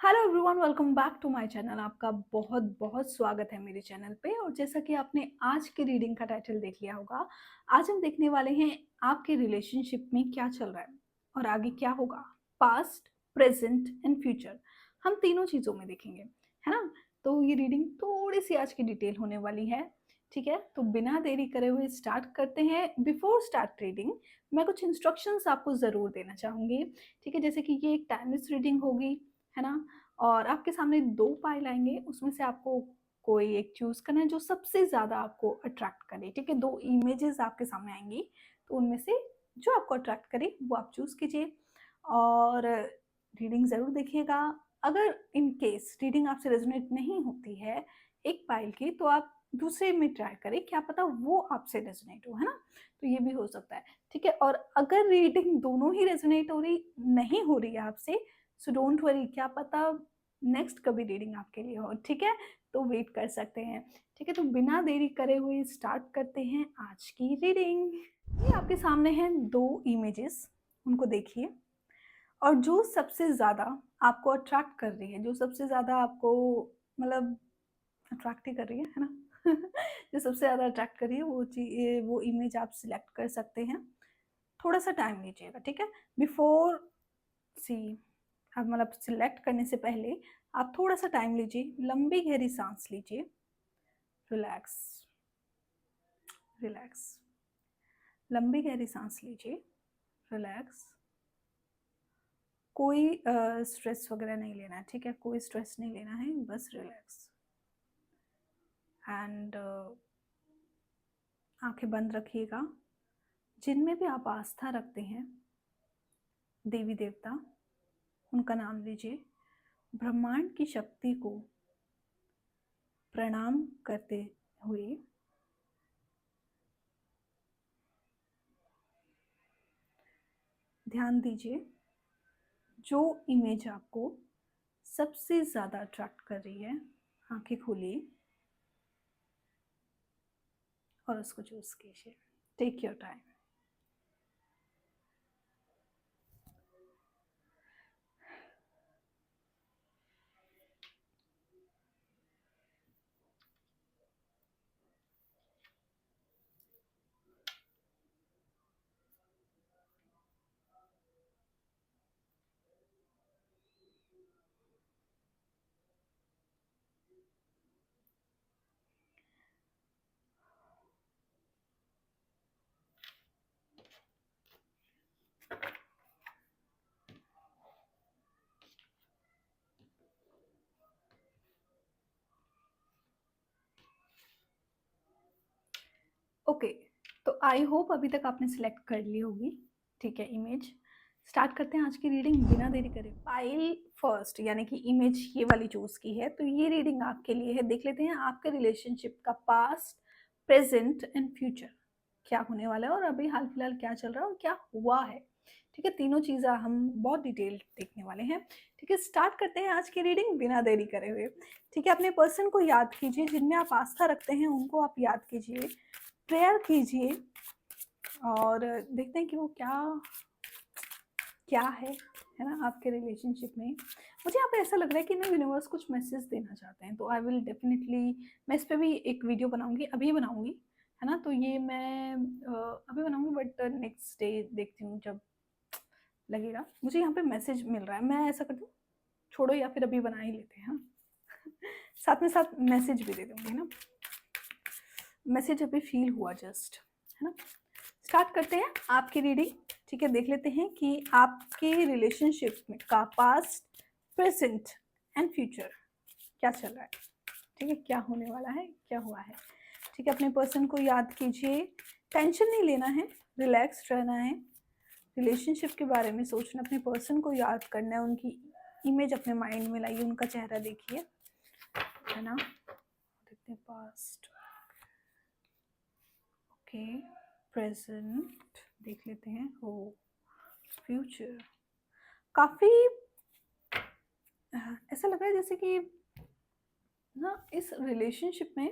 Hello everyone, welcome back to my channel. आपका बहुत बहुत स्वागत है मेरे चैनल पे। और जैसा कि आपने आज की रीडिंग का टाइटल देख लिया होगा, आज हम देखने वाले हैं आपके रिलेशनशिप में क्या चल रहा है और आगे क्या होगा। पास्ट, प्रेजेंट एंड फ्यूचर, हम तीनों चीज़ों में देखेंगे, है ना। तो ये रीडिंग थोड़ी सी आज की डिटेल होने वाली है, ठीक है। तो बिना देरी करे हुए स्टार्ट करते हैं। बिफोर स्टार्ट रीडिंग, मैं कुछ इंस्ट्रक्शंस आपको ज़रूर देना चाहूँगी, ठीक है। जैसे कि ये एक टाइमलेस रीडिंग होगी, है ना। और आपके सामने 2 पाइल आएँगे, उसमें से आपको कोई एक चूज़ करना है जो सबसे ज़्यादा आपको अट्रैक्ट करे, ठीक है। 2 इमेजेस आपके सामने आएँगी, तो उनमें से जो आपको अट्रैक्ट करे वो आप चूज़ कीजिए और रीडिंग ज़रूर देखिएगा। अगर इन केस रीडिंग आपसे रेज़ोनेट नहीं होती है एक पाइल की, तो आप दूसरे में ट्राई करें, क्या पता वो आपसे रेज़ोनेट हो, है ना। तो ये भी हो सकता है, ठीक है। और अगर रीडिंग दोनों ही रेज़ोनेट हो रही नहीं हो रही है आपसे, सो डोंट वरी, क्या पता नेक्स्ट कभी रीडिंग आपके लिए हो, ठीक है। तो वेट कर सकते हैं, ठीक है। तो बिना देरी करे हुए स्टार्ट करते हैं आज की रीडिंग। ये आपके सामने हैं 2 इमेजेस, उनको देखिए। और जो सबसे ज़्यादा आपको अट्रैक्ट कर रही है, जो सबसे ज़्यादा आपको मतलब अट्रैक्ट ही कर रही है ना। जो सबसे ज़्यादा अट्रैक्ट कर रही है वो इमेज आप सिलेक्ट कर सकते हैं। थोड़ा-सा टाइम लीजिएगा, ठीक है। बिफोर सी आप मतलब सिलेक्ट करने से पहले आप थोड़ा-सा टाइम लीजिए, लंबी गहरी साँस लीजिए, रिलैक्स, रिलैक्स। लंबी गहरी साँस लीजिए, रिलैक्स। कोई स्ट्रेस वगैरह नहीं लेना है, ठीक है? कोई स्ट्रेस नहीं लेना है, बस रिलैक्स। एंड आँखें बंद रखिएगा। जिनमें भी आप आस्था रखते हैं, देवी-देवता, उनका नाम लीजिए। ब्रह्मांड की शक्ति को प्रणाम करते हुए ध्यान दीजिए, जो इमेज आपको सबसे ज़्यादा अट्रैक्ट कर रही है, आँखें खोलिए और उसको चूज़ कीजिए। Take your time. ओके, तो आई होप अभी तक आपने सिलेक्ट कर ली होगी, ठीक है, इमेज। स्टार्ट करते हैं आज की रीडिंग बिना देरी करे। फाइल फर्स्ट यानी कि इमेज ये वाली चूज़ की है, तो ये रीडिंग आपके लिए है। देख लेते हैं आपके रिलेशनशिप का पास्ट, प्रेज़ेंट एंड फ्यूचर क्या होने वाला है और अभी हाल-फिलहाल क्या चल रहा है और क्या हुआ है, ठीक है? तीनों चीज़ें हम बहुत डिटेल देखने वाले हैं, ठीक है? स्टार्ट करते हैं आज की रीडिंग बिना देरी करे हुए, ठीक है? अपने पर्सन को याद कीजिए, जिनमें आप आस्था रखते हैं, उनको आप याद कीजिए। प्रेयर कीजिए और देखते हैं कि वो क्या क्या है ना आपके रिलेशनशिप में। मुझे यहाँ पे ऐसा लग रहा है कि ना यूनिवर्स कुछ मैसेज देना चाहते हैं, तो आई विल डेफिनेटली मैं इस पे भी एक वीडियो बनाऊँगी, अभी बनाऊँगी, है ना। तो ये मैं अभी बनाऊँगी बट नेक्स्ट डे देखती हूँ जब लगेगा। मुझे यहाँ पे मैसेज मिल रहा है, मैं ऐसा करती हूँ, छोड़ो या फिर अभी बना ही लेते हैं, हाँ। साथ में साथ मैसेज भी दे दूँगी ना, मैसेज अभी फ़ील हुआ जस्ट, है ना। स्टार्ट करते हैं आपकी रीडिंग, ठीक है। देख लेते हैं कि आपके रिलेशनशिप में का पास्ट, प्रेजेंट एंड फ्यूचर क्या चल रहा है, ठीक है। क्या होने वाला है, क्या हुआ है, ठीक है। अपने पर्सन को याद कीजिए, टेंशन नहीं लेना है, रिलैक्स रहना है। रिलेशनशिप के बारे में सोचना, अपने पर्सन को याद करना है, उनकी इमेज अपने माइंड में लाइए, उनका चेहरा देखिए, है ना। देखते हैं पास्ट, ओके, प्रेजेंट देख लेते हैं, हो फ्यूचर। काफ़ी ऐसा लग रहा है जैसे कि ना इस रिलेशनशिप में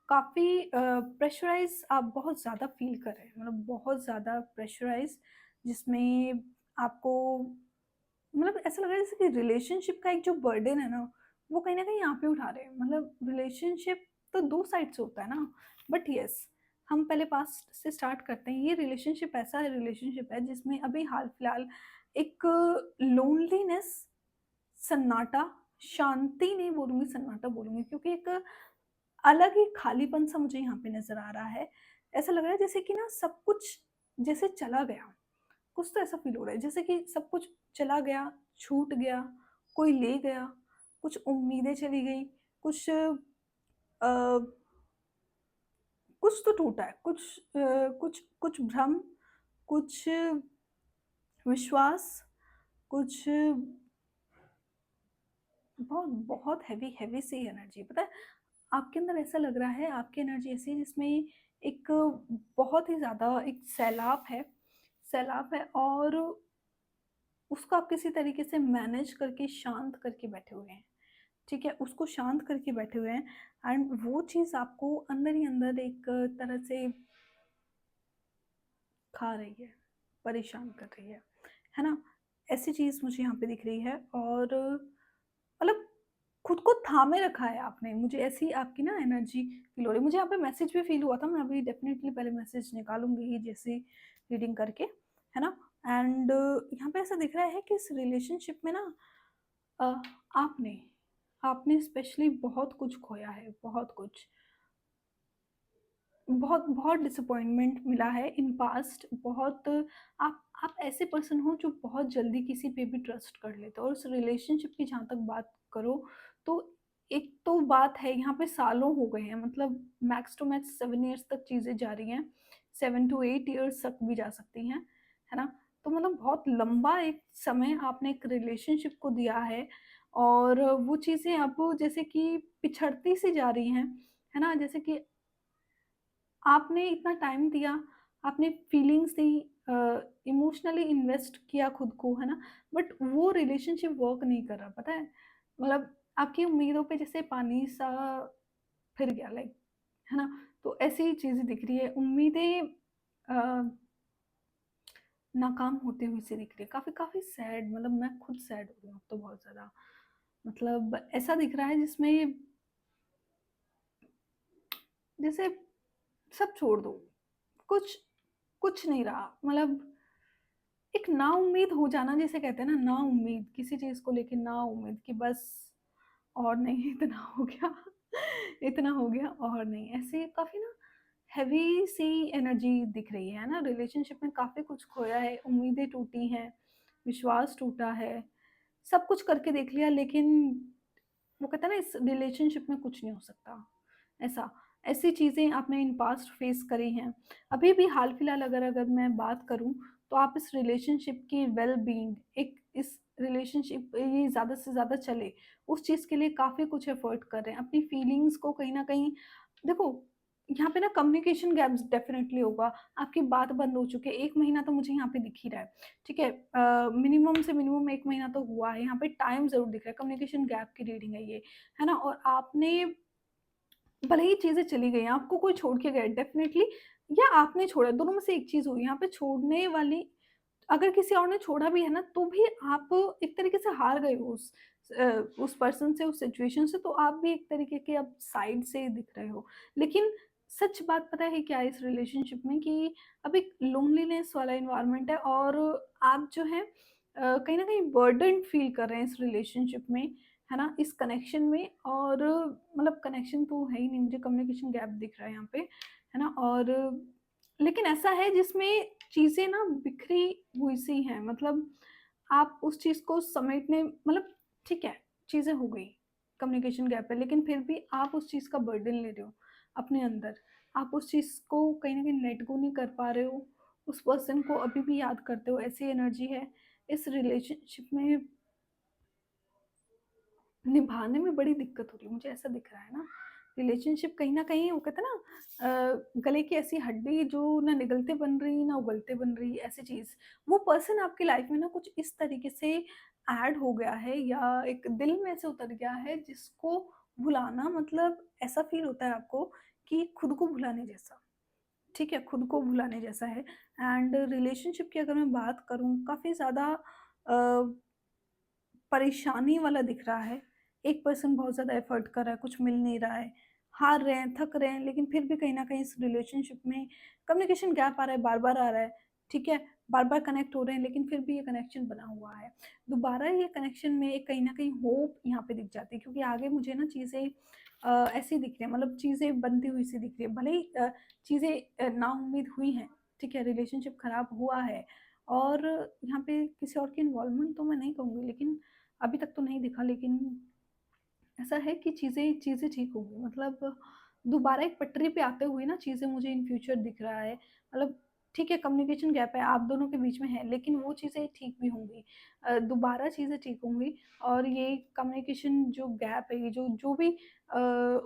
काफ़ी प्रेशराइज़ आप बहुत ज़्यादा फ़ील कर रहे हैं, मतलब बहुत ज़्यादा प्रेशराइज़, जिसमें आपको मतलब ऐसा लग रहा है जैसे कि रिलेशनशिप का एक जो बर्डन है ना, वो कहीं न कहीं आप ही उठा रहे हैं। मतलब रिलेशनशिप तो 2 साइड से होता है ना, बट येस, हम पहले पास्ट से स्टार्ट करते हैं। ये रिलेशनशिप ऐसा रिलेशनशिप है जिसमें अभी हाल-फिलहाल एक लोनलीनेस, सन्नाटा, शांति नहीं बोलूँगी, सन्नाटा बोलूँगी, क्योंकि एक अलग ही खालीपन-सा मुझे यहाँ पे नज़र आ रहा है। ऐसा लग रहा है जैसे कि ना सब कुछ जैसे चला गया। कुछ तो ऐसा फ़ील हो रहा है जैसे कि सब कुछ चला गया, छूट गया, कोई ले गया, कुछ उम्मीदें चली गई, कुछ कुछ तो टूटा है, कुछ कुछ भ्रम, कुछ विश्वास, कुछ बहुत बहुत हेवी सी एनर्जी, पता है? आपके अंदर ऐसा लग रहा है, आपकी एनर्जी ऐसी है जिसमें एक बहुत ही ज़्यादा एक सैलाब है और उसको आप किसी तरीके से मैनेज करके शांत करके बैठे हुए हैं, ठीक है? उसको शांत करके बैठे हुए हैं एंड वो चीज़ आपको अंदर ही अंदर एक तरह से खा रही है, परेशान कर रही है ना? ऐसी चीज़ मुझे यहाँ पे दिख रही है और मतलब खुद को थामे रखा है आपने, मुझे ऐसी आपकी ना एनर्जी फ़ील हो रही है। मुझे यहाँ पे मैसेज भी फ़ील हुआ था, मैं अभी डेफ़िनेटली पहले मैसेज निकालूँगी ही जैसे रीडिंग करके, है ना? एंड यहाँ पे ऐसा दिख रहा है कि इस रिलेशनशिप में ना अ, आपने आपने स्पेशली बहुत कुछ खोया है, बहुत कुछ। बहुत बहुत डिसअपॉइंटमेंट मिला है इन पास्ट, बहुत आप ऐसे पर्सन हो जो बहुत जल्दी किसी पे भी ट्रस्ट कर लेते हो और उस रिलेशनशिप की जहाँ तक बात करो, तो एक तो बात है यहाँ पे सालों हो गए हैं, मतलब मैक्स टू मैक्स 7 इयर्स तक चीज़ें जा रही हैं, 7 टू 8 इयर्स तक भी जा सकती हैं, है ना? तो मतलब बहुत लंबा एक समय आपने एक रिलेशनशिप को दिया है और वो चीज़ें अब जैसे कि पिछड़ती सी जा रही हैं, है ना? जैसे कि आपने इतना टाइम दिया, आपने फीलिंग्स दी, इमोशनली इन्वेस्ट किया खुद को, है ना? बट वो रिलेशनशिप वर्क नहीं कर रहा, पता है? मतलब आपकी उम्मीदों पे जैसे पानी-सा फिर गया, लाइक, है ना? तो ऐसी चीज़ें दिख रही है, उम्मीदें अ, नाकाम होती हुई सी दिख रही है। काफ़ी काफ़ी सैड, मतलब मैं खुद सैड हो रही हूँ अब तो बहुत ज़्यादा। मतलब ऐसा दिख रहा है जिसमें जैसे सब छोड़ दो, कुछ कुछ नहीं रहा, मतलब एक नाउम्मीद हो जाना, जिसे कहते हैं ना, नाउम्मीद, किसी चीज़ को लेके नाउम्मीद कि बस और नहीं, इतना हो गया, इतना हो गया और नहीं। ऐसे काफ़ी ना हेवी सी एनर्जी दिख रही है ना? रिलेशनशिप में काफ़ी कुछ खोया है, उम्मीदें टूटी हैं, विश्वास टूटा है, सब कुछ करके देख लिया, लेकिन वो कहते हैं ना, इस रिलेशनशिप में कुछ नहीं हो सकता, ऐसा। ऐसी चीज़ें आपने इन पास्ट फेस करी हैं। अभी भी हाल-फिलहाल अगर अगर मैं बात करूँ, तो आप इस रिलेशनशिप की वेल बीइंग, एक इस रिलेशनशिप ये ज़्यादा से ज़्यादा चले, उस चीज़ के लिए काफ़ी कुछ एफर्ट कर रहे हैं। अपनी फीलिंग्स को कहीं न कहीं देखो, यहाँ पे ना कम्युनिकेशन गैप्स डेफ़िनिटली होगा। आपकी बात बंद हो चुकी है, 1 महीना तो मुझे यहाँ पे दिख ही रहा है, ठीक है? मिनिमम से मिनिमम 1 महीना तो हुआ है, यहाँ पे टाइम ज़रूर दिख रहा है, कम्युनिकेशन गैप की रीडिंग है ये, है ना? और आपने भले ही चीज़ें चली गई हैं, आपको कोई छोड़ के गया डेफ़िनेटली, या आपने छोड़ा, दोनों में से एक चीज़ हुई। यहाँ पे छोड़ने वाली, अगर किसी और ने छोड़ा भी है ना, तो भी आप एक तरीके से हार गए हो उस पर्सन से, उस सिचुएशन से, तो आप भी एक तरीके के अब साइड से दिख रहे हो। लेकिन सच बात पता है क्या है इस रिलेशनशिप में, कि अब एक लोनलीनेस वाला एनवायरनमेंट है और आप जो है कहीं न कहीं बर्डन्ड फ़ील कर रहे हैं इस रिलेशनशिप में, है ना? इस कनेक्शन में, और मतलब कनेक्शन तो है ही नहीं, मुझे कम्युनिकेशन गैप दिख रहा है यहाँ पे, है ना? और लेकिन ऐसा है जिसमें चीज़ें ना बिखरी हुई सी हैं, मतलब आप उस चीज़ को समेटने, मतलब ठीक है, चीज़ें हो गई, कम्युनिकेशन गैप है, लेकिन फिर भी आप उस चीज़ का बर्डन ले रहे हो अपने अंदर। आप उस चीज़ को कहीं न कहीं लेट गो नहीं कर पा रहे हो, उस पर्सन को अभी भी याद करते हो, ऐसी एनर्जी है। इस रिलेशनशिप में निभाने में बड़ी दिक्कत हो रही है, मुझे ऐसा दिख रहा है ना। रिलेशनशिप कहीं न कहीं, वो कहते हैं ना, गले की ऐसी हड्डी जो ना निगलते बन रही, ना उगलते बन रही, ऐसी चीज़। वो पर्सन आपकी लाइफ़ में ना कुछ इस तरीके से ऐड हो गया है या एक दिल में से उतर गया है, जिसको भुलाना, मतलब ऐसा फ़ील होता है आपको कि खुद को भुलाने जैसा, ठीक है? खुद को भुलाने जैसा है। एंड रिलेशनशिप की अगर मैं बात करूँ, काफ़ी ज़्यादा परेशानी वाला दिख रहा है। एक पर्सन बहुत ज़्यादा एफर्ट कर रहा है, कुछ मिल नहीं रहा है, हार रहे हैं, थक रहे हैं, लेकिन फिर भी कहीं न कहीं इस रिलेशनशिप में कम्युनिकेशन गैप आ रहा है, बार-बार आ रहा है, ठीक है? बार-बार कनेक्ट हो रहे हैं, लेकिन फिर भी ये कनेक्शन बना हुआ है। दोबारा ये कनेक्शन में एक कहीं न कहीं होप यहाँ पे दिख जाती है, क्योंकि आगे मुझे ना चीज़ें ऐसी दिख रही हैं, मतलब चीज़ें बनती हुई सी दिख रही है। भले ही चीज़ें नाउम्मीद हुई हैं, ठीक है? रिलेशनशिप खराब हुआ है और यहाँ पे किसी और की इन्वॉल्वमेंट तो मैं नहीं कहूँगी, लेकिन अभी तक तो नहीं दिखा, लेकिन ऐसा है कि चीज़ें चीज़ें ठीक होंगी, मतलब दोबारा एक पटरी पे आते हुए ना चीज़ें मुझे इन फ्यूचर दिख रहा है। मतलब ठीक है, कम्युनिकेशन गैप है, आप दोनों के बीच में है, लेकिन वो चीज़ें ठीक भी होंगी। दोबारा चीज़ें ठीक होंगी और ये कम्युनिकेशन जो गैप है, ये जो जो भी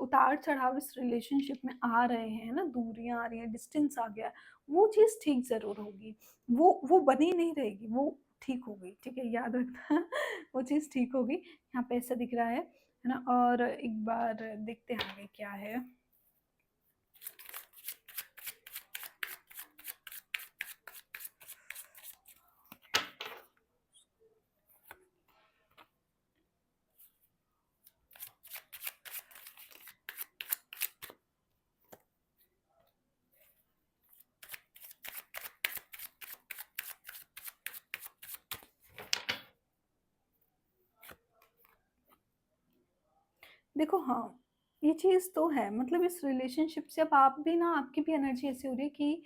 उतार-चढ़ाव इस रिलेशनशिप में आ रहे हैं, है ना? दूरियाँ आ रही हैं, डिस्टेंस आ गया, वो चीज़ ठीक ज़रूर होगी। वो बनी नहीं रहेगी, वो ठीक होगी, ठीक है? याद रखना वो चीज़ ठीक होगी। यहाँ पे ऐसा दिख रहा है ना? और एक बार देखते हैं आगे क्या है। देखो हाँ, ये चीज़ तो है, मतलब इस रिलेशनशिप से अब आप भी ना, आपकी भी एनर्जी ऐसी हो रही है कि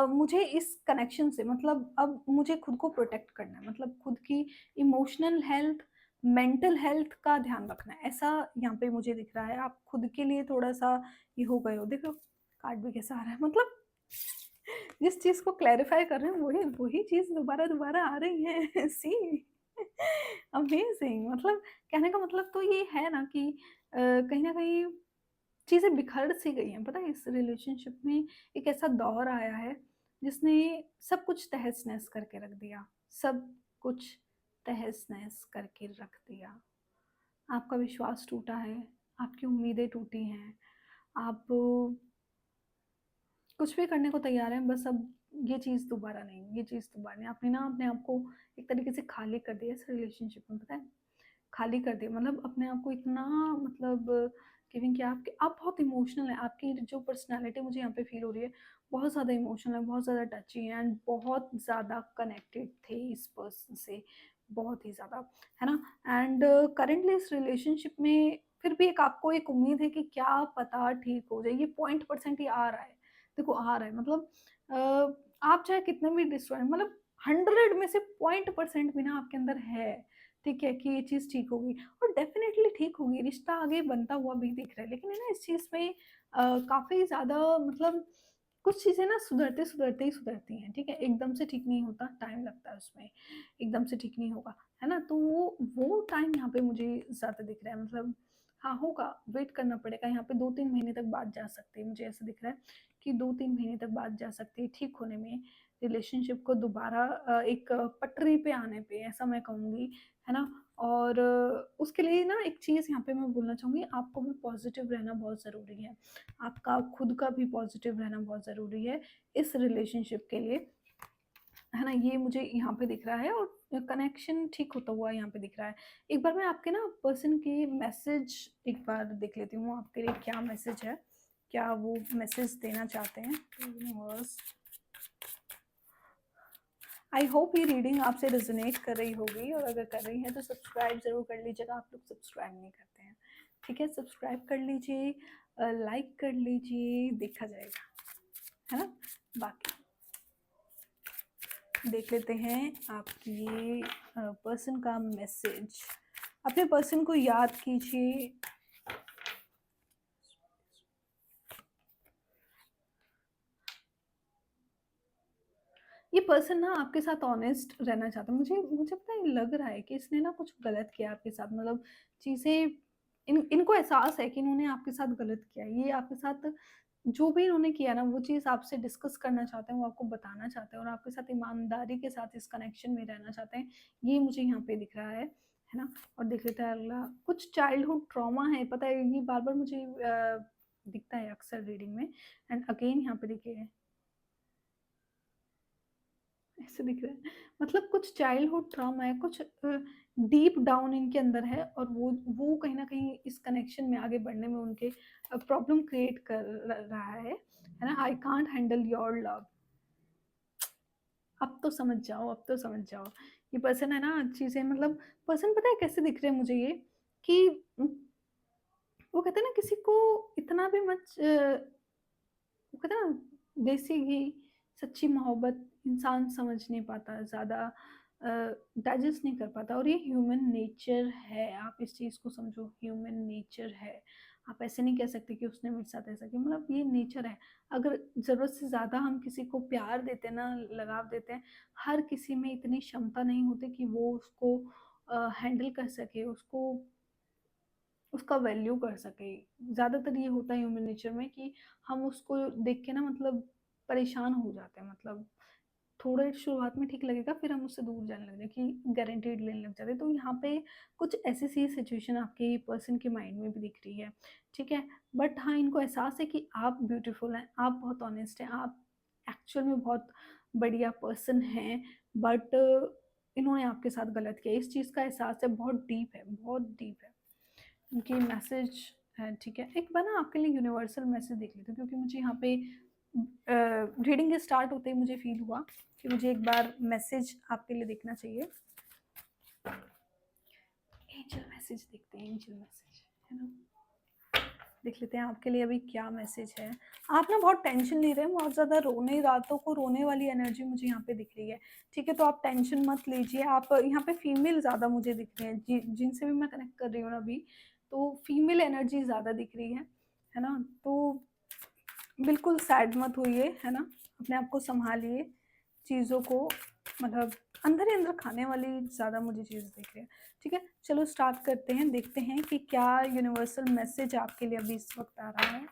मुझे इस कनेक्शन से, मतलब अब मुझे खुद को प्रोटेक्ट करना है, मतलब खुद की इमोशनल हेल्थ, मेंटल हेल्थ का ध्यान रखना है, ऐसा यहाँ पे मुझे दिख रहा है। आप खुद के लिए थोड़ा-सा ये हो गए हो, देखो कार्ड भी कैसा आ रहा है, मतलब जिस चीज़ को क्लैरिफ़ाई कर रहे हैं वही वही चीज़ दोबारा-दोबारा आ रही है। सी अमेज़िंग, मतलब कहने का मतलब तो ये है ना कि कहीं न कहीं चीज़ें बिखर सी गई हैं। पता है, इस रिलेशनशिप में एक ऐसा दौर आया है जिसने सब कुछ तहस-नहस करके रख दिया। सब कुछ तहस-नहस करके रख दिया। आपका विश्वास टूटा है, आपकी उम्मीदें टूटी हैं, आप कुछ भी करने को तैयार हैं, बस अब ये चीज़ दोबारा नहीं, ये चीज़ दोबारा नहीं। आपने ना अपने आप को एक तरीके से खाली कर दिया इस रिलेशनशिप में, पता है? खाली कर दिया, मतलब अपने आप को इतना, मतलब गिविंग किया। आपके आप बहुत इमोशनल हैं, आपकी जो पर्सनैलिटी मुझे यहाँ पे फ़ील हो रही है, बहुत ज़्यादा इमोशनल है, बहुत ज़्यादा टची है एंड बहुत ज़्यादा कनेक्टेड थे इस पर्सन से, बहुत ही ज़्यादा, है ना? एंड करंटली इस रिलेशनशिप में फिर भी एक आपको एक उम्मीद है कि क्या पता ठीक हो जाए, ये पॉइंट परसेंट ही आ रहा है। देखो आ रहा है, मतलब आप चाहे कितने भी डिस्ट्रॉय, मतलब 100 में से पॉइंट परसेंट भी ना आपके अंदर है, ठीक है, कि ये चीज़ ठीक होगी और डेफ़िनेटली ठीक होगी, रिश्ता आगे बनता हुआ भी दिख रहा है। लेकिन है ना, इस चीज़ में काफ़ी ज़्यादा, मतलब कुछ चीज़ें ना सुधरते-सुधरते ही सुधरती हैं, ठीक है? एकदम से ठीक नहीं होता, टाइम लगता है उसमें, एकदम से ठीक नहीं होगा, है ना? तो वो टाइम यहाँ पे मुझे ज़्यादा दिख रहा है, मतलब हाँ, होगा, वेट करना पड़ेगा, यहाँ पे 2-3 महीने तक बात जा सकती है, मुझे ऐसा दिख रहा है कि 2-3 महीने तक बात जा सकती है ठीक होने में, रिलेशनशिप को दोबारा एक पटरी पे आने पे, ऐसा मैं कहूँगी, है ना? और उसके लिए ना एक चीज़ यहाँ पे मैं बोलना चाहूँगी, आपको भी पॉज़िटिव रहना बहुत ज़रूरी है। आपका खुद का भी पॉज़िटिव रहना बहुत ज़रूरी है इस रिलेशनशिप के लिए, है ना? ये मुझे यहाँ पे दिख रहा है और कनेक्शन ठीक होता हुआ यहाँ पे दिख रहा है। एक बार मैं आपके ना पर्सन के मैसेज एक बार देख लेती हूँ, आपके लिए क्या मैसेज है? क्या वो मैसेज देना चाहते हैं? यूनिवर्स, आई होप ये रीडिंग आपसे रेजोनेट कर रही होगी और अगर कर रही है तो सब्सक्राइब ज़रूर कर लीजिएगा। आप लोग सब्सक्राइब नहीं करते हैं, ठीक है? सब्सक्राइब कर लीजिए, लाइक कर लीजिए, देखा जाएगा, है ना? बाकी देख लेते हैं आपकी पर्सन का मैसेज। अपने पर्सन को याद कीजिए। ये पर्सन ना आपके साथ ऑनेस्ट रहना चाहता है। मुझे मुझे पता है, लग रहा है कि इसने ना कुछ गलत किया आपके साथ, मतलब चीज़ें इनको एहसास है कि इन्होंने आपके साथ गलत किया है। ये आपके साथ जो भी इन्होंने किया ना, वो चीज़ आपसे डिस्कस करना चाहते हैं, वो आपको बताना चाहते हैं और आपके साथ ईमानदारी के साथ इस कनेक्शन में रहना चाहते हैं। ये मुझे यहाँ पे दिख रहा है ना? और देख लेते हैं अगला। कुछ चाइल्डहुड ट्रॉमा है, पता है, ये बार-बार मुझे दिखता है अक्सर रीडिंग में एंड अगेन यहाँ पे देखिए ऐसे दिख रहा है, मतलब कुछ चाइल्डहुड ट्रॉमा है, कुछ डीप डाउन इनके अंदर है, और वो कहीं न कहीं इस कनेक्शन में आगे बढ़ने में उनके प्रॉब्लम क्रिएट कर रहा है ना? I can't handle your love. अब तो समझ जाओ, अब तो समझ जाओ। ये पर्सन है ना, चीज़ें मतलब पर्सन पता है कैसे दिख रहे हैं मुझे ये, कि वो कहते हैं ना किसी को इतना भी मत वो कहते हैं ना देसी घी, सच्ची मोहब्बत इंसान समझ नहीं पाता, ज़्यादा डाइजेस्ट नहीं कर पाता, और ये ह्यूमन नेचर है। आप इस चीज़ को समझो, ह्यूमन नेचर है। आप ऐसे नहीं कह सकते कि उसने मेरे साथ ऐसा किया, मतलब ये नेचर है। अगर ज़रूरत से ज़्यादा हम किसी को प्यार देते हैं ना, लगाव देते हैं, हर किसी में इतनी क्षमता नहीं होती कि वो उसको हैंडल कर सके, उसको उसका वैल्यू कर सके। ज़्यादातर ये होता है ह्यूमन नेचर में कि हम उसको देख के ना मतलब परेशान हो जाते हैं, मतलब थोड़े शुरुआत में ठीक लगेगा, फिर हम उससे दूर जाने लग जाए कि गारंटीड लेने लग जाते हैं। तो यहाँ पे कुछ ऐसी सी सिचुएशन आपके पर्सन के माइंड में भी दिख रही है, ठीक है? बट हाँ, इनको एहसास है कि आप ब्यूटीफुल हैं, आप बहुत ऑनेस्ट हैं, आप एक्चुअल में बहुत बढ़िया पर्सन हैं, बट इन्होंने आपके साथ गलत किया। इस चीज़ का एहसास है, बहुत डीप है, बहुत डीप है। उनकी मैसेज है, ठीक है? एक बार ना आपके लिए यूनिवर्सल मैसेज देख लेती हूँ, क्योंकि मुझे यहाँ पे रीडिंग के स्टार्ट होते ही मुझे फ़ील हुआ कि मुझे एक बार मैसेज आपके लिए देखना चाहिए। एंजल मैसेज देखते हैं, एंजल मैसेज, है ना? देख लेते हैं आपके लिए अभी क्या मैसेज है। आप ना बहुत टेंशन ले रहे हैं, बहुत ज़्यादा रोने, रातों को रोने वाली एनर्जी मुझे यहाँ पे दिख रही है, ठीक है? तो आप टेंशन मत लीजिए। आप यहाँ पे फीमेल ज़्यादा मुझे दिख रही हैं, जिनसे भी मैं कनेक्ट कर रही हूँ ना अभी, तो फीमेल एनर्जी ज़्यादा दिख रही है ना? तो बिल्कुल सैड मत होइए, है ना? अपने आप को सँभालिए, चीज़ों को मतलब अंदर ही अंदर खाने वाली ज़्यादा मुझे चीज़ दिख रही है, ठीक है? चलो स्टार्ट करते हैं, देखते हैं कि क्या यूनिवर्सल मैसेज आपके लिए अभी इस वक़्त आ रहा है।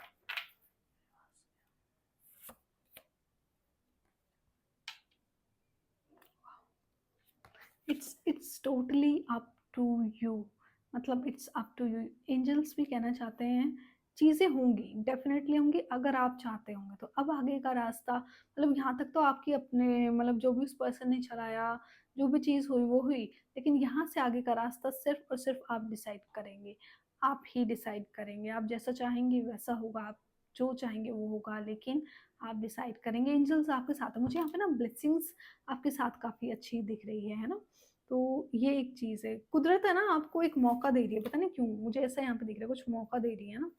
It's totally up to you, मतलब it's up to you. Angels भी कहना चाहते हैं चीज़ें होंगी, डेफिनेटली होंगी अगर आप चाहते होंगे तो। अब आगे का रास्ता मतलब यहाँ तक तो आपकी अपने मतलब जो भी उस पर्सन ने चलाया, जो भी चीज़ हुई वो हुई, लेकिन यहाँ से आगे का रास्ता सिर्फ और सिर्फ आप डिसाइड करेंगे, आप ही डिसाइड करेंगे। आप जैसा चाहेंगे वैसा होगा, आप जो चाहेंगे वो होगा, लेकिन आप डिसाइड करेंगे। एंजल्स आपके साथ है, मुझे यहाँ पे ना ब्लेसिंग्स आपके साथ काफ़ी अच्छी दिख रही है ना? तो ये एक चीज़ है। कुदरत है ना आपको एक मौका दे रही है, पता नहीं क्यों? मुझे ऐसा यहाँ पे दिख रहा है, कुछ मौका दे रही है ना,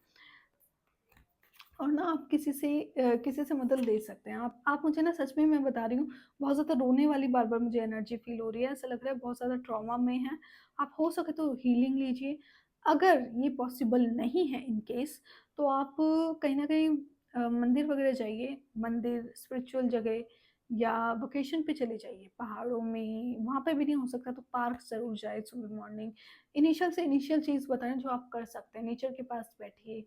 और ना आप किसी से मदद ले सकते हैं। आप मुझे ना सच में मैं बता रही हूँ, बहुत ज़्यादा रोने वाली बार-बार मुझे एनर्जी फ़ील हो रही है। ऐसा लग रहा है बहुत ज़्यादा ट्रॉमा में हैं। आप हो सके तो हीलिंग लीजिए। अगर ये पॉसिबल नहीं है इन केस, तो आप कहीं न कहीं मंदिर वगैरह जाइए, मंदिर, स्पिरिचुअल जगह, या वेकेशन पे चले जाइए पहाड़ों में। वहाँ पे भी नहीं हो सकता तो पार्क ज़रूर जाएँ सुबह मॉर्निंग। इनिशियल से इनिशियल चीज़ बताएँ जो आप कर सकते हैं। नेचर के पास बैठिए,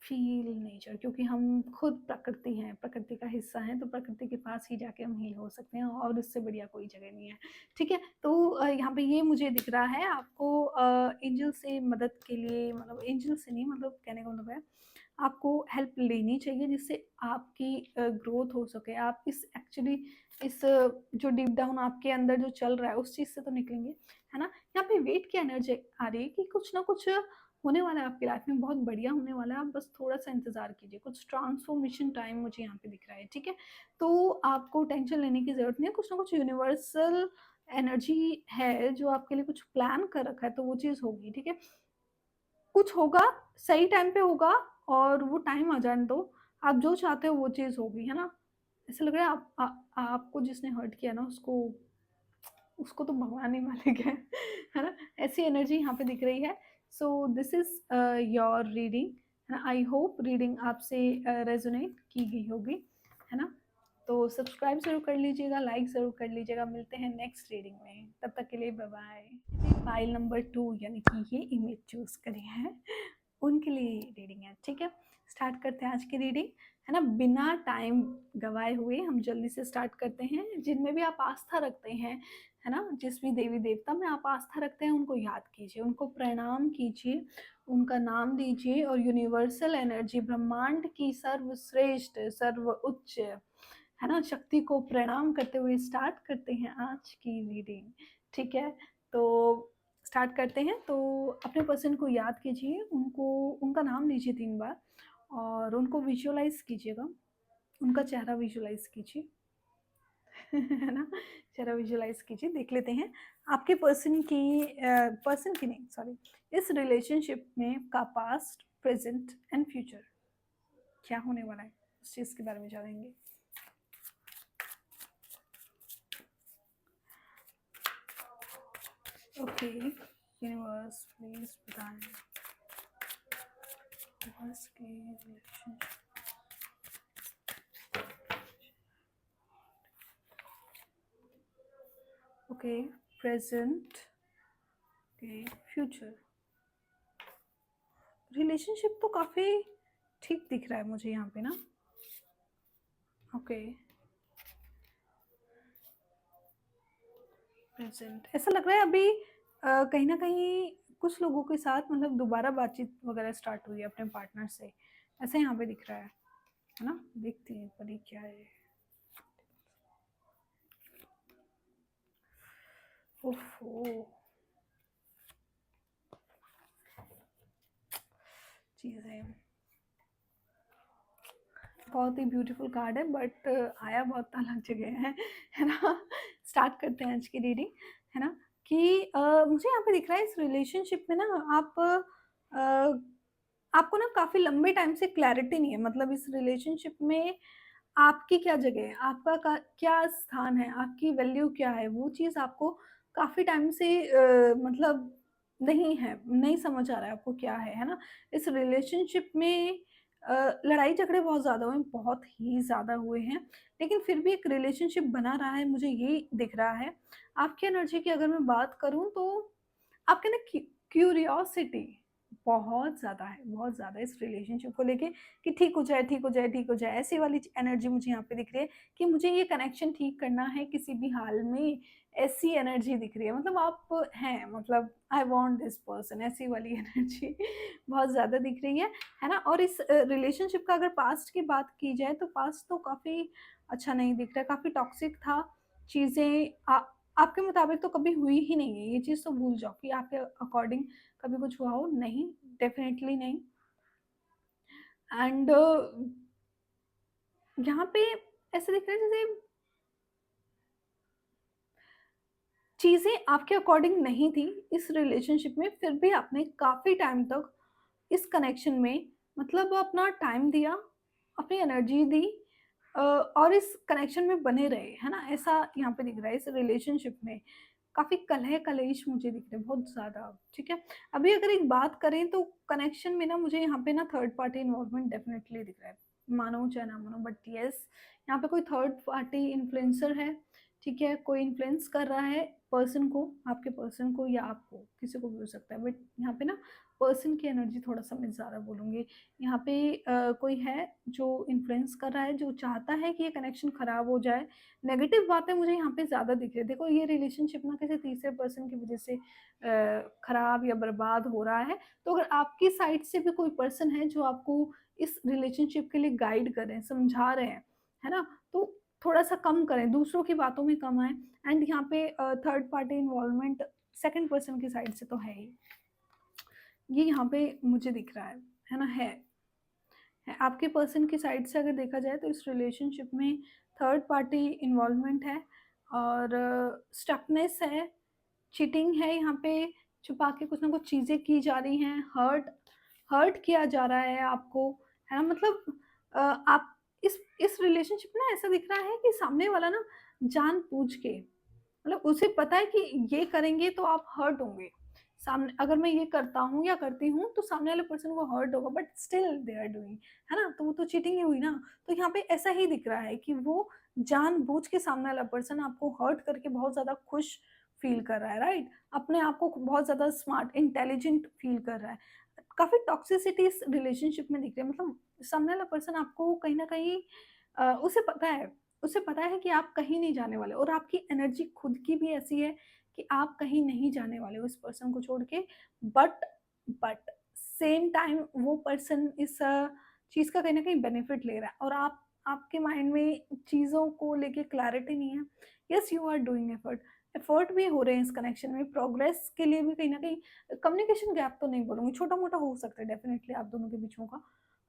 फ़ील नेचर, क्योंकि हम खुद प्रकृति हैं, प्रकृति का हिस्सा हैं, तो प्रकृति के पास ही जाके हम हील हो सकते हैं, और उससे बढ़िया कोई जगह नहीं है, ठीक है? तो यहाँ पे ये मुझे दिख रहा है आपको एंजल से मदद के लिए, मतलब एंजल से नहीं, मतलब कहने का मतलब है आपको हेल्प लेनी चाहिए, जिससे आपकी ग्रोथ हो सके। आप इस एक्चुअली इस जो डीप डाउन आपके अंदर जो चल रहा है उस चीज़ से तो निकलेंगे, है ना? यहाँ पे वेट की एनर्जी आ रही है कि कुछ ना कुछ होने वाला है आपकी लाइफ में, बहुत बढ़िया होने वाला है, आप बस थोड़ा-सा इंतज़ार कीजिए। कुछ ट्रांसफॉर्मेशन टाइम मुझे यहाँ पे दिख रहा है, ठीक है? तो आपको टेंशन लेने की ज़रूरत नहीं है, कुछ ना कुछ यूनिवर्सल एनर्जी है जो आपके लिए कुछ प्लान कर रखा है, तो वो चीज़ होगी, ठीक है? कुछ होगा, सही टाइम पे होगा, और वो टाइम आ जाने दो। आप जो चाहते हो वो चीज़ होगी, है ना? ऐसा लग रहा है आपको जिसने हर्ट किया ना उसको उसको तो भगवान ही मालिक है ना? ऐसी एनर्जी यहाँ पे दिख रही है। So this is your reading, है ना? आई होप रीडिंग आपसे रेज़ोनेट की गई होगी, है ना? तो सब्सक्राइब ज़रूर कर लीजिएगा, लाइक ज़रूर कर लीजिएगा। मिलते हैं नेक्स्ट रीडिंग में, तब तक के लिए बाय-बाय। फाइल नंबर 2 यानी कि ये इमेज चूज़ करी है, उनके लिए रीडिंग है, ठीक है? स्टार्ट करते हैं आज की रीडिंग, है ना? बिना टाइम गँवाए हुए हम जल्दी से स्टार्ट करते हैं। जिनमें भी आप आस्था रखते हैं, है ना? जिस भी देवी-देवता में आप आस्था रखते हैं उनको याद कीजिए, उनको प्रणाम कीजिए, उनका नाम दीजिए, और यूनिवर्सल एनर्जी ब्रह्मांड की सर्वश्रेष्ठ, सर्वोच्च, है ना, शक्ति को प्रणाम करते हुए स्टार्ट करते हैं आज की रीडिंग, ठीक है? तो स्टार्ट करते हैं। तो अपने पर्सन को याद कीजिए, उनको उनका नाम लीजिए 3 बार और उनको विजुअलाइज़ कीजिएगा, उनका चेहरा विजुअलाइज़ कीजिए। है ना? चेहरा विजुअलाइज़ कीजिए, देख लेते हैं आपके पर्सन की नहीं सॉरी, इस रिलेशनशिप में का पास्ट, प्रेज़ेंट एंड फ्यूचर क्या होने वाला है, उस चीज़ के बारे में जानेंगे। ओके, यूनिवर्स प्लीज़ बताएँ यूनिवर्स के relationship. Okay, present, okay, future. Relationship तो काफ़ी ठीक दिख रहा है मुझे यहाँ पे ना। ओके, प्रेज़ेंट ऐसा लग रहा है अभी कहीं न कहीं कुछ लोगों के साथ मतलब दोबारा बातचीत वगैरह स्टार्ट हुई है अपने पार्टनर से, ऐसा यहाँ पे दिख रहा है ना? देखते हैं पर ये क्या है? ओफ़ो! चीज़ें बहुत ही ब्यूटीफुल कार्ड है बट आया बहुत अलग जगह है ना? स्टार्ट करते हैं आज की रीडिंग, है ना? कि मुझे यहाँ पे दिख रहा है इस रिलेशनशिप में ना आप अ, आपको ना काफ़ी लंबे टाइम से क्लैरिटी नहीं है, मतलब इस रिलेशनशिप में आपकी क्या जगह है, आपका का क्या स्थान है, आपकी वैल्यू क्या है, वो चीज़ आपको काफ़ी टाइम से मतलब नहीं है, नहीं समझ आ रहा है आपको क्या है ना? इस रिलेशनशिप में लड़ाई झगड़े बहुत ज़्यादा हुए हैं, बहुत ही ज़्यादा हुए हैं, लेकिन फिर भी एक रिलेशनशिप बना रहा है, मुझे ये दिख रहा है। आपकी एनर्जी की अगर मैं बात करूँ तो आपके ना क्यूरियोसिटी बहुत ज़्यादा इस रिलेशनशिप को लेके कि ठीक हो जाए, ठीक हो जाए, ठीक हो जाए, ऐसी वाली एनर्जी मुझे यहाँ पे दिख रही है कि मुझे ये कनेक्शन ठीक करना है किसी भी हाल में, ऐसी एनर्जी दिख रही है। मतलब आप हैं, मतलब आई वांट दिस पर्सन, ऐसी वाली एनर्जी बहुत ज़्यादा दिख रही है ना? और इस रिलेशनशिप का अगर पास्ट की बात की जाए तो पास्ट तो काफ़ी अच्छा नहीं दिख रहा है, काफ़ी टॉक्सिक था। चीज़ें आपके मुताबिक तो कभी हुई ही नहीं है, ये चीज़ तो भूल जाओ कि आपके अकॉर्डिंग कभी कुछ हुआ हो, नहीं, डेफ़िनेटली नहीं। एंड यहाँ पे ऐसा दिख रहा है जैसे चीज़ें आपके अकॉर्डिंग नहीं थी इस रिलेशनशिप में, फिर भी आपने काफ़ी टाइम तक इस कनेक्शन में मतलब अपना टाइम दिया, अपनी एनर्जी दी और इस कनेक्शन में बने रहे, है ना? ऐसा यहाँ पे दिख रहा है इस रिलेशनशिप में। काफ़ी कलह-कलेश मुझे दिख रहे हैं बहुत ज़्यादा, ठीक है? अभी अगर एक बात करें तो कनेक्शन में ना मुझे यहाँ पे ना थर्ड पार्टी इन्वॉल्वमेंट डेफ़िनेटली दिख रहा है। मानो चाहे ना मानो बट येस, यहाँ पे कोई थर्ड पार्टी इन्फ्लुएंसर है, ठीक है? कोई इन्फ्लुएंस कर रहा है पर्सन को, आपके पर्सन को या आपको, किसी को भी हो सकता है। बट यहाँ पे ना पर्सन की एनर्जी थोड़ा-सा मैं ज़्यादा बोलूँगी। यहाँ पे कोई है जो इन्फ्लुएंस कर रहा है, जो चाहता है कि ये कनेक्शन ख़राब हो जाए। नेगेटिव बातें मुझे यहाँ पे ज़्यादा दिख रही है। देखो ये रिलेशनशिप ना किसी तीसरे पर्सन की वज़ह से ख़राब या बर्बाद हो रहा है। तो अगर आपकी साइड से भी कोई पर्सन है जो आपको इस रिलेशनशिप के लिए गाइड कर रहे हैं, समझा रहे हैं, है ना? तो थोड़ा-सा कम करें, दूसरों की बातों में कम आएँ एंड यहाँ पे third party involvement second person की साइड से तो है ही। ये यहाँ पे मुझे दिख रहा है ना? है। आपके पर्सन की साइड से अगर देखा जाए तो इस रिलेशनशिप में थर्ड पार्टी इन्वॉल्वमेंट है और स्टकनेस है, चीटिंग है यहाँ पे, छुपा के कुछ ना कुछ चीज़ें की जा रही हैं, हर्ट हर्ट किया जा रहा है आपको, है ना? मतलब आप इस रिलेशनशिप में ना ऐसा दिख रहा है कि सामने वाला ना जानबूझ के मतलब उसे पता है कि ये करेंगे तो आप हर्ट होंगे। सामने अगर मैं ये करता हूँ या करती हूँ तो सामने वाले पर्सन को हर्ट होगा but still they are doing, है ना? तो वो तो चीटिंग ही हुई ना। तो यहाँ पे ऐसा ही दिख रहा है कि वो जानबूझ के सामने वाला पर्सन आपको हर्ट करके बहुत ज़्यादा खुश फ़ील कर रहा है, राइट? अपने आप को बहुत ज़्यादा स्मार्ट, इंटेलिजेंट फ़ील कर रहा है। काफ़ी टॉक्सिसिटी इस रिलेशनशिप में दिख रही है, मतलब सामने वाला पर्सन आपको कहीं न कहीं उसे पता है कि आप कहीं नहीं जाने वाले और आपकी एनर्जी खुद की भी ऐसी है कि आप कहीं नहीं जाने वाले हो इस पर्सन को छोड़ के। बट बट सेम टाइम वो पर्सन इस चीज़ का कहीं न कहीं बेनिफिट ले रहा है और आपके माइंड में चीज़ों को लेके क्लैरिटी नहीं है। Yes, you are doing effort. Effort भी हो रहे हैं इस कनेक्शन में, प्रोग्रेस के लिए भी कहीं न कहीं कम्युनिकेशन गैप तो नहीं बोलूँगी, छोटा-मोटा हो सकता है डेफ़िनेटली आप दोनों के बीच में होगा।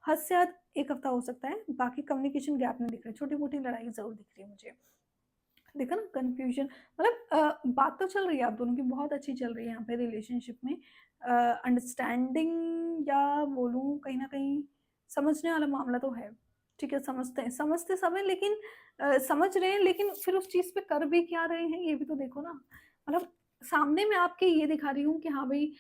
हद से हद 1 हफ्ता हो सकता है, बाकी कम्युनिकेशन गैप नहीं दिख रहा है, छोटी-मोटी लड़ाई ज़रूर दिख रही है मुझे। देखा ना कन्फ्यूजन, मतलब बात तो चल रही है आप दोनों की, बहुत अच्छी चल रही है यहाँ पे रिलेशनशिप में। अंडरस्टैंडिंग या बोलूँ कहीं न कहीं समझने वाला मामला तो है। ठीक है, समझते हैं, समझते सब हैं लेकिन समझ रहे हैं लेकिन फिर उस चीज़ पे कर भी क्या रहे हैं ये भी तो देखो ना। मतलब सामने मैं आपके ये दिखा रही हूँ कि हाँ भई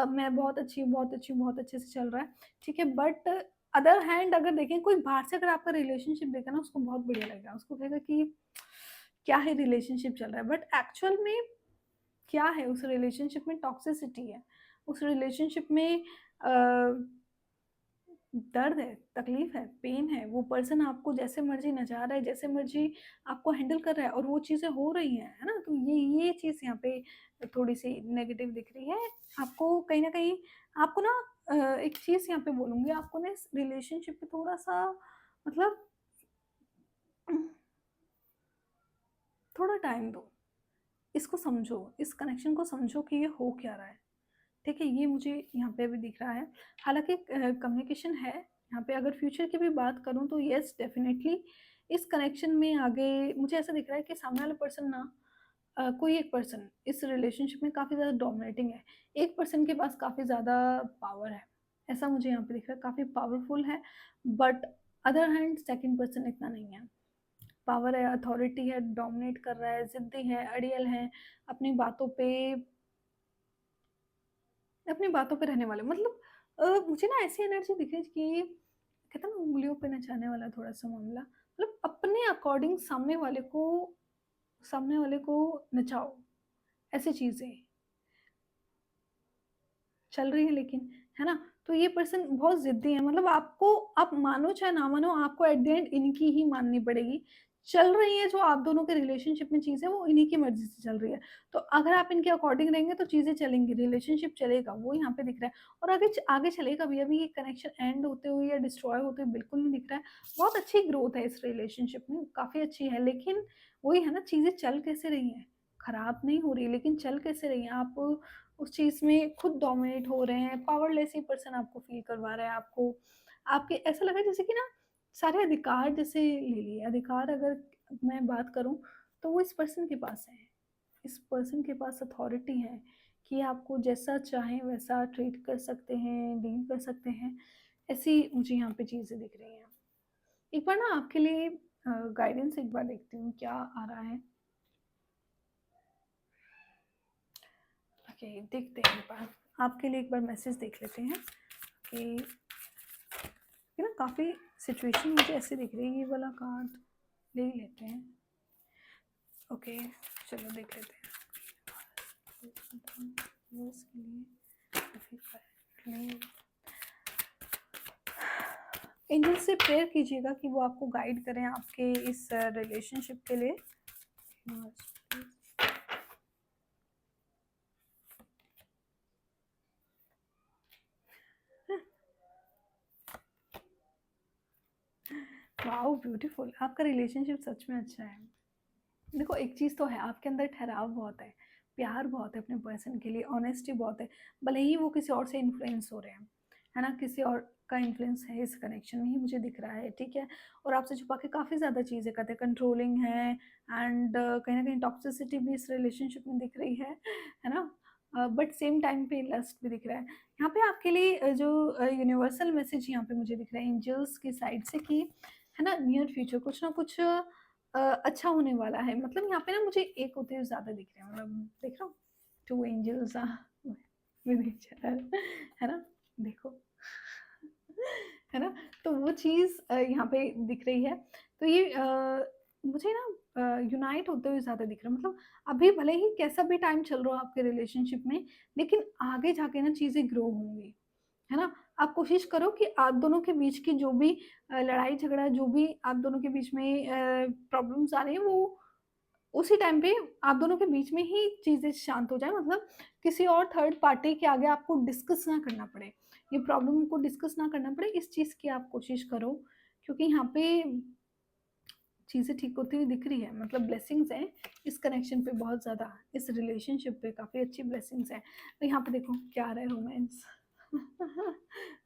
मैं बहुत अच्छी हूँ, बहुत अच्छी हूँ, बहुत अच्छे से चल रहा है, ठीक है। बट अदर हैंड अगर देखें कोई बाहर से अगर आपका रिलेशनशिप देखे ना उसको बहुत बढ़िया लगेगा। उसको कहेगा कि क्या है रिलेशनशिप चल रहा है, बट एक्चुअल में क्या है उस रिलेशनशिप में, टॉक्सिसिटी है उस रिलेशनशिप में, दर्द है, तकलीफ है, पेन है, वो पर्सन आपको जैसे मर्जी नचा रहा है, जैसे मर्जी आपको हैंडल कर रहा है और वो चीज़ें हो रही हैं, है ना? तो ये चीज़ यहाँ पे थोड़ी सी नेगेटिव दिख रही है। आपको कहीं ना कहीं, आपको ना एक चीज़ यहाँ पे बोलूंगी, आपको ना इस रिलेशनशिप पे थोड़ा सा, मतलब थोड़ा टाइम दो, इसको समझो, इस कनेक्शन को समझो कि ये हो क्या रहा है, ठीक है? ये मुझे यहाँ पे अभी दिख रहा है। हालाँकि कम्युनिकेशन है, यहाँ पे अगर फ्यूचर की भी बात करूँ तो येस डेफ़िनेटली इस कनेक्शन में आगे मुझे ऐसा दिख रहा है कि सामने वाला पर्सन ना कोई एक पर्सन इस रिलेशनशिप में काफ़ी ज़्यादा डोमिनेटिंग है। एक पर्सन के पास काफ़ी ज़्यादा पावर है, ऐसा मुझे यहाँ पे दिख रहा है, काफ़ी पावरफुल है, but other hand second person इतना नहीं है। पावर है, अथॉरिटी है, डोमिनेट कर रहा है, ज़िद्दी है, अड़ियल है, अपनी बातों पे अपनी बातों पे रहने वाले, मतलब मुझे ना ऐसी एनर्जी दिख रही है कि कहते हैं ना उँगलियों पे नचाने वाला थोड़ा-सा मामला, मतलब अपने अकॉर्डिंग सामने वाले को नचाओ, ऐसी चीज़ें चल रही है लेकिन, है ना? तो ये पर्सन बहुत ज़िद्दी है, मतलब आपको, आप मानो चाहे ना मानो, आपको एट द एंड इनकी ही माननी पड़ेगी। चल रही है जो आप दोनों के रिलेशनशिप में चीज़ें, वो इन्हीं की मर्ज़ी से चल रही है। तो अगर आप इनके अकॉर्डिंग रहेंगे तो चीज़ें चलेंगी, रिलेशनशिप चलेगा, वो यहाँ पे दिख रहा है। और आगे चलेगा भी, अभी ये कनेक्शन एंड होते हुए या डिस्ट्रॉय होते हुए बिल्कुल नहीं दिख रहा है। बहुत अच्छी ग्रोथ है इस रिलेशनशिप में, काफ़ी अच्छी है, लेकिन वही है ना, चीज़ें चल कैसे रही हैं? खराब नहीं हो रही, लेकिन चल कैसे रही हैं? आप उस चीज़ में खुद डोमिनेट हो रहे हैं, पावरलेस ही पर्सन आपको फ़ील करवा रहा है, आपको आपके ऐसा लग रहा है जैसे कि ना सारे अधिकार जैसे ले लिए। अधिकार अगर मैं बात करूँ तो वो इस पर्सन के पास है। इस पर्सन के पास अथॉरिटी है कि आपको जैसा चाहें वैसा ट्रीट कर सकते हैं, डील कर सकते हैं। ऐसी मुझे यहाँ पे चीज़ें दिख रही हैं। एक बार ना आपके लिए गाइडेंस एक बार देखती हूँ क्या आ रहा है। ओके, देखते हैं एक बार। आपके लिए एक बार मैसेज देख लेते हैं कि ये ना काफ़ी सिचुएशन मुझे ऐसे दिख रही है, ये वाला कार्ड ले ही लेते हैं। ओके, चलो देख लेते हैं। उसके लिए एंजल से प्रेयर कीजिएगा कि वो आपको गाइड करें आपके इस रिलेशनशिप के लिए। वाओ ब्यूटीफुल, आपका रिलेशनशिप सच में अच्छा है। देखो एक चीज़ तो है, आपके अंदर ठहराव बहुत है, प्यार बहुत है अपने पर्सन के लिए, ऑनेस्टी बहुत है। भले ही वो किसी और से इन्फ्लुएंस हो रहे हैं, है ना? किसी और का इन्फ्लुएंस है इस कनेक्शन में, ही मुझे दिख रहा है, ठीक है? और आपसे छुपा के काफ़ी ज़्यादा चीज़ें करते हैं, कंट्रोलिंग है, एंड कहीं न कहीं टॉक्सिसिटी भी इस रिलेशनशिप में दिख रही है ना? बट सेम टाइम पे लस्ट भी दिख रहा है। यहाँ पे आपके लिए जो यूनिवर्सल मैसेज यहाँ पे मुझे दिख रहा है एंजल्स की साइड से कि है ना, नियर फ्यूचर कुछ ना कुछ अच्छा होने वाला है। मतलब यहाँ पे ना मुझे एक होते हुए ज़्यादा दिख रहे हैं, मतलब देख रहा हूँ 2 एंजल्स विद ईच अदर, है ना? देखो है ना? तो वो चीज़ यहाँ पे दिख रही है। तो ये मुझे ना यूनाइट होते हुए ज़्यादा दिख रहा है। मतलब अभी भले ही कैसा भी टाइम चल रहा हो आपके रिलेशनशिप में, लेकिन आगे जाके ना चीज़ें ग्रो होंगी। है ना? आप कोशिश करो कि आप दोनों के बीच की जो भी लड़ाई-झगड़ा, जो भी आप दोनों के बीच में प्रॉब्लम्स आ रही हैं, वो उसी टाइम पे आप दोनों के बीच में ही चीज़ें शांत हो जाएँ। मतलब किसी और थर्ड पार्टी के आगे आपको डिस्कस ना करना पड़े। ये प्रॉब्लम को डिस्कस ना करना पड़े, इस चीज़ की आप कोशिश करो। क्योंकि यहाँ पे चीज़ें ठीक होती हुई दिख रही है, मतलब ब्लेसिंग्स हैं इस कनेक्शन पे बहुत ज़्यादा, इस रिलेशनशिप पे काफ़ी अच्छी ब्लेसिंग्स हैं। तो यहाँ पे देखो क्या आ रहा है, रोमांस।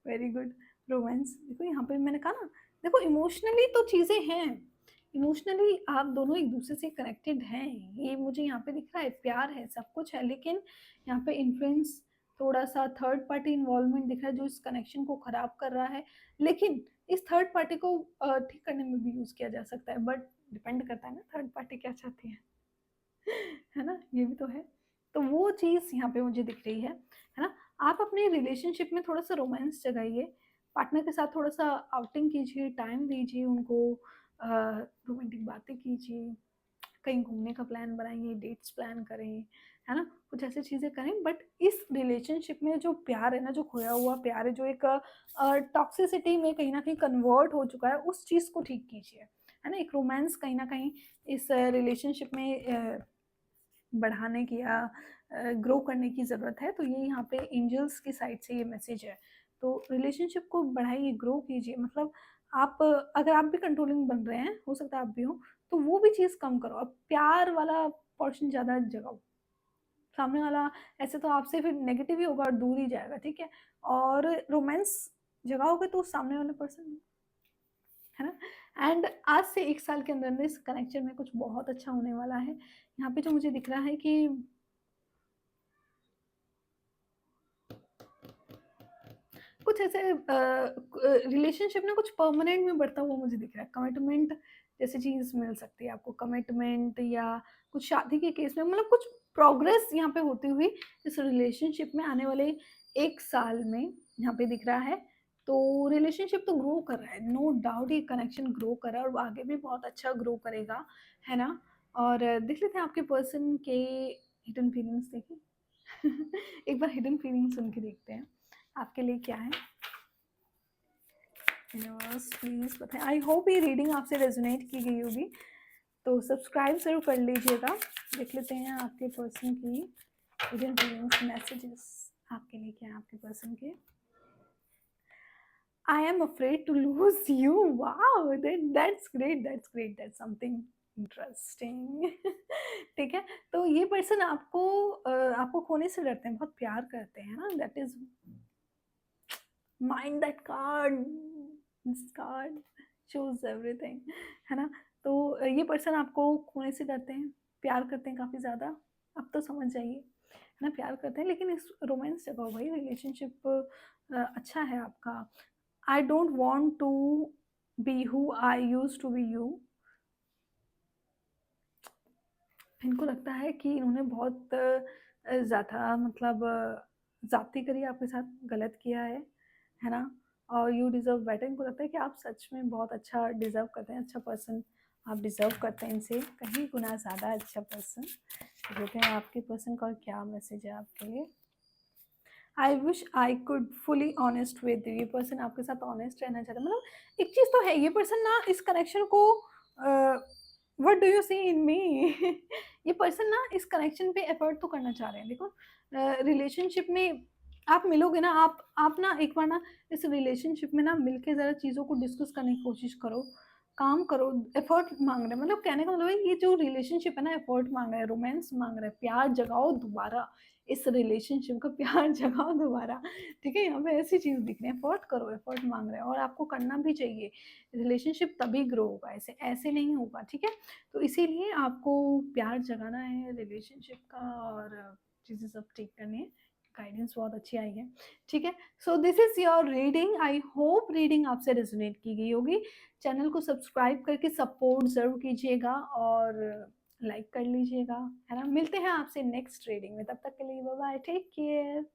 Very good, romance. देखो यहाँ पे मैंने कहा ना, देखो इमोशनली तो चीज़ें हैं, इमोशनली आप दोनों एक दूसरे से कनेक्टेड हैं, ये मुझे यहाँ पे दिख रहा है, प्यार है, सब कुछ है, लेकिन यहाँ पे इन्फ्लुएंस, थोड़ा सा थर्ड पार्टी इन्वॉल्वमेंट दिख रहा है जो इस कनेक्शन को खराब कर रहा है। लेकिन इस थर्ड पार्टी को ठीक करने में भी यूज़ किया जा सकता है, बट डिपेंड करता है ना थर्ड पार्टी क्या चाहती है। है ना? ये भी तो है। तो वो चीज़ यहाँ पे मुझे दिख रही है ना? आप अपने रिलेशनशिप में थोड़ा-सा रोमांस जगाइए, पार्टनर के साथ थोड़ा-सा आउटिंग कीजिए, टाइम दीजिए उनको, रोमांटिक बातें कीजिए, कहीं घूमने का प्लान बनाइए, डेट्स प्लान करें, है ना? कुछ ऐसी चीज़ें करें, बट इस रिलेशनशिप में जो प्यार है ना, जो खोया हुआ प्यार है, जो एक टॉक्सिसिटी में कहीं न कहीं कन्वर्ट हो चुका है, उस चीज़ को ठीक कीजिए, है ना? एक रोमांस कहीं न कहीं इस रिलेशनशिप में बढ़ाने की या ग्रो करने की ज़रूरत है, तो ये यहाँ पे एंजल्स की साइड से ये मैसेज है। तो रिलेशनशिप को बढ़ाइए, ग्रो कीजिए, मतलब आप अगर आप भी कंट्रोलिंग बन रहे हैं, हो सकता है आप भी हो, तो वो भी चीज़ कम करो, अब प्यार वाला पोर्शन ज़्यादा जगाओ। सामने वाला ऐसे तो आपसे फिर नेगेटिव ही होगा और दूर ही जाएगा, ठीक है? और रोमांस जगाओगे तो सामने वाले पर्सन, है ना? एंड आज से 1 साल के अंदर-अंदर इस कनेक्शन में कुछ बहुत अच्छा होने वाला है। यहाँ पे जो मुझे दिख रहा है कि कुछ ऐसे रिलेशनशिप ना कुछ परमानेंट में बढ़ता हुआ मुझे दिख रहा है, कमिटमेंट जैसी चीज़ मिल सकती है आपको, कमिटमेंट या कुछ शादी के केस में, मतलब कुछ प्रोग्रेस यहाँ पे होती हुई इस रिलेशनशिप में आने वाले 1 साल में यहाँ पे दिख रहा है। तो रिलेशनशिप तो ग्रो कर रहा है, नो डाउट ये कनेक्शन ग्रो कर रहा है और वो आगे भी बहुत अच्छा ग्रो करेगा, है ना? और देख लेते हैं आपके पर्सन के हिडन फीलिंग्स, देखिए। एक बार हिडन फीलिंग्स सुन के देखते हैं, आपके लिए क्या है? यूनिवर्स प्लीज़ बताएं। आई होप ये रीडिंग आपसे रेजोनेट की गई होगी, तो सब्सक्राइब ज़रूर कर लीजिएगा। देख लेते हैं आपके पर्सन की हिडन फीलिंग्स, मैसेजेस आपके लिए क्या है आपके पर्सन के। I am afraid to lose you, wow, that's great, that's great, that's something interesting. ठीक है, तो ये पर्सन आपको आपको खोने से डरते हैं, बहुत प्यार करते हैं ना, that is mind that card, this card shows everything, है ना? तो ये पर्सन आपको खोने से डरते हैं, प्यार करते हैं काफ़ी ज़्यादा, अब तो समझ जाइए, है ना? प्यार करते हैं, लेकिन इस रोमांस जगह भाई रिलेशनशिप अच्छा है आपका। I don't want to be who I used to be you. इनको लगता है कि इन्होंने बहुत ज़्यादा, मतलब ज़्यादती करी आपके साथ, गलत किया है ना? और यू डिज़र्व बेटर, इनको लगता है कि आप सच में बहुत अच्छा डिज़र्व करते हैं, अच्छा पर्सन आप डिज़र्व करते हैं इनसे कहीं गुना ज़्यादा अच्छा पर्सन। देखते हैं आपके पर्सन का और क्या मैसेज है आपके लिए। I wish I could fully honest with you, ये पर्सन आपके साथ ऑनेस्ट रहना चाहता है, मतलब एक चीज़ तो है, ये पर्सन ना इस कनेक्शन को व्हाट डू यू सी इन मी। ये पर्सन ना इस कनेक्शन पे एफर्ट तो करना चाह रहे हैं, देखो रिलेशनशिप में आप मिलोगे ना, आप ना एक बार ना इस रिलेशनशिप में ना मिलके ज़रा चीज़ों को डिस्कस करने की कोशिश करो, काम करो, एफर्ट मांग रहे हैं, मतलब कहने का मतलब है ये जो रिलेशनशिप है ना एफर्ट मांग रहा है, रोमांस मांग रहा है, प्यार जगाओ दोबारा, इस रिलेशनशिप का प्यार जगाओ दोबारा, ठीक है? यहाँ पे ऐसी चीज़ दिख रही है, एफर्ट करो, एफर्ट मांग रहे हैं और आपको करना भी चाहिए, रिलेशनशिप तभी ग्रो होगा, ऐसे ऐसे नहीं होगा, ठीक है? तो इसीलिए आपको प्यार जगाना है रिलेशनशिप का और चीज़ें सब ठीक करनी है। गाइडेंस बहुत अच्छी आई है, ठीक है? So this is your reading, I hope reading आपसे रेजोनेट की गई होगी। चैनल को सब्सक्राइब करके सपोर्ट ज़रूर कीजिएगा और लाइक कर लीजिएगा, है ना? मिलते हैं आपसे नेक्स्ट रीडिंग में, तब तक के लिए बाय बाय, टेक केयर।